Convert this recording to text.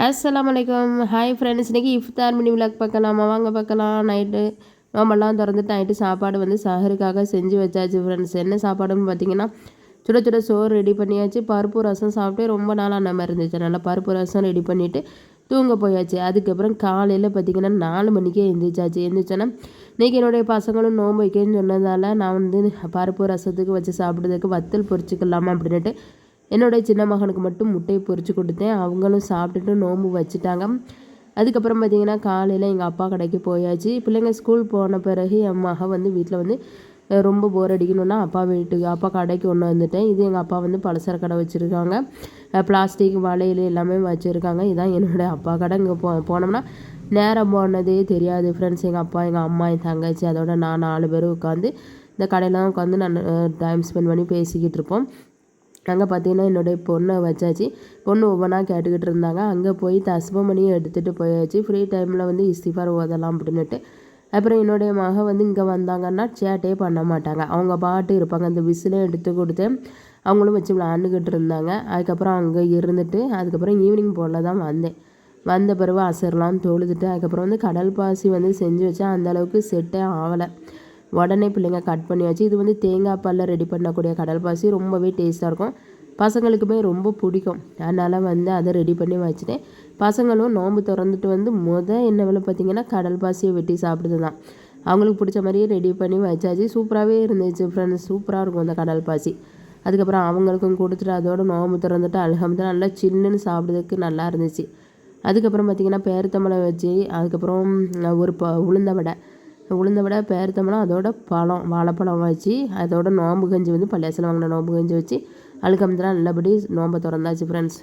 அஸ்ஸலாமலைக்கும். Hi friends, இன்றைக்கி இஃப்தார் mini vlog பார்க்கலாமா? வாங்க பார்க்கலாம். நைட்டு நோம்பெல்லாம் திறந்துட்டு நைட்டு சாப்பாடு வந்து சஹருக்காக செஞ்சு வச்சாச்சு ஃப்ரெண்ட்ஸ். என்ன சாப்பாடுன்னு பார்த்தீங்கன்னா, சுட சுட சோறு ரெடி பண்ணியாச்சு. பருப்பு ரசம் சாப்பிட்டு ரொம்ப நாள் அந்த மாதிரி இருந்துச்சு. நல்லா பருப்பு ரசம் ரெடி பண்ணிவிட்டு தூங்க போயாச்சு. அதுக்கப்புறம் காலையில் பார்த்திங்கன்னா 4 மணிக்கே எழுந்திரிச்சாச்சு. எழுந்திரிச்சோன்னா இன்றைக்கி என்னுடைய பசங்களும் நோம்பு வைக்கன்னு சொன்னதால் நான் வந்து பருப்பு ரசத்துக்கு வச்சு சாப்பிட்றதுக்கு வத்தல் பொரிச்சிக்கலாமா அப்படின்ட்டு என்னோடய சின்ன மகனுக்கு மட்டும் முட்டையை பொரித்து கொடுத்தேன். அவங்களும் சாப்பிட்டுட்டு நோம்பு வச்சுட்டாங்க. அதுக்கப்புறம் பார்த்திங்கன்னா காலையில் எங்கள் அப்பா கடைக்கு போயாச்சு. பிள்ளைங்க ஸ்கூல் போன பிறகு என் மகன் வந்து வீட்டில் வந்து ரொம்ப போர் அடிக்கணுன்னா அப்பா கடைக்கு ஒன்று வந்துட்டேன். இது எங்கள் அப்பா வந்து பலசர கடை வச்சுருக்காங்க. பிளாஸ்டிக் வளையல் எல்லாமே வச்சுருக்காங்க. இதுதான் என்னோடய அப்பா கடை. இங்கே போனோம்னா நேரம் போனதே தெரியாது ஃப்ரெண்ட்ஸ். எங்கள் அப்பா, எங்கள் அம்மா, என் தங்கச்சி, அதோட நான் 4 பேரும் உட்காந்து இந்த கடையில் உட்காந்து நான் டைம் ஸ்பெண்ட் பண்ணி பேசிக்கிட்டு இருப்போம். அங்கே பார்த்தீங்கன்னா என்னுடைய பொண்ணை வச்சாச்சு. பொண்ணு ஒவ்வொன்றா கேட்டுக்கிட்டு இருந்தாங்க. அங்கே போய் தஸ்பமணியும் எடுத்துகிட்டு போயாச்சு. ஃப்ரீ டைமில் வந்து இஸ்திஃபார் ஓதலாம் அப்படின்னுட்டு. அப்புறம் என்னுடைய மகன் வந்து இங்கே வந்தாங்கன்னா சேட்டே பண்ண மாட்டாங்க. அவங்க பாட்டு இருப்பாங்க. அந்த விசிலே எடுத்து கொடுத்தேன். அவங்களும் வச்சு விளாண்டுக்கிட்டு இருந்தாங்க. அதுக்கப்புறம் அங்கே இருந்துட்டு அதுக்கப்புறம் ஈவினிங் போல் தான் வந்தேன். வந்த பிறகு அசர்லாம் தொழுதுட்டு அதுக்கப்புறம் வந்து கடல் பாசி வந்து செஞ்சு வச்சா அந்தளவுக்கு செட்டே ஆகலை. உடனே பிள்ளைங்க கட் பண்ணி வச்சு இது வந்து தேங்காய் பாலில் ரெடி பண்ணக்கூடிய கடல் பாசி ரொம்பவே டேஸ்ட்டாக இருக்கும். பசங்களுக்குமே ரொம்ப பிடிக்கும். அதனால் வந்து அதை ரெடி பண்ணி வச்சுட்டேன். பசங்களும் நோன்பு திறந்துட்டு வந்து என்ன வேலை பார்த்திங்கன்னா கடல் பாசியை வெட்டி சாப்பிடுது தான். அவங்களுக்கு பிடிச்ச மாதிரியே ரெடி பண்ணி வச்சாச்சு. சூப்பராகவே இருந்துச்சு ஃப்ரெண்ட்ஸ். சூப்பராக இருக்கும் அந்த கடல் பாசி. அதுக்கப்புறம் அவங்களுக்கும் கொடுத்துட்டு அதோட நோன்பு திறந்துட்டு அல்ஹம்துலில்லாஹ் நல்லா சில்லுன்னு சாப்பிட்றதுக்கு நல்லா இருந்துச்சு. அதுக்கப்புறம் பார்த்திங்கன்னா பேரித்தம்பழம் வச்சு அதுக்கப்புறம் ஒரு உளுந்த வடை பேரித்தம்பழம் அதோட வாழைப்பழம் வச்சு அதோட நோம்பு கஞ்சி வந்து பள்ளியாசல் வாங்கின நோம்பு கஞ்சி வச்சு அல்ஹம்துலில்லாஹ் நல்லபடி நோம்பை திறந்தாச்சு ஃப்ரெண்ட்ஸ்.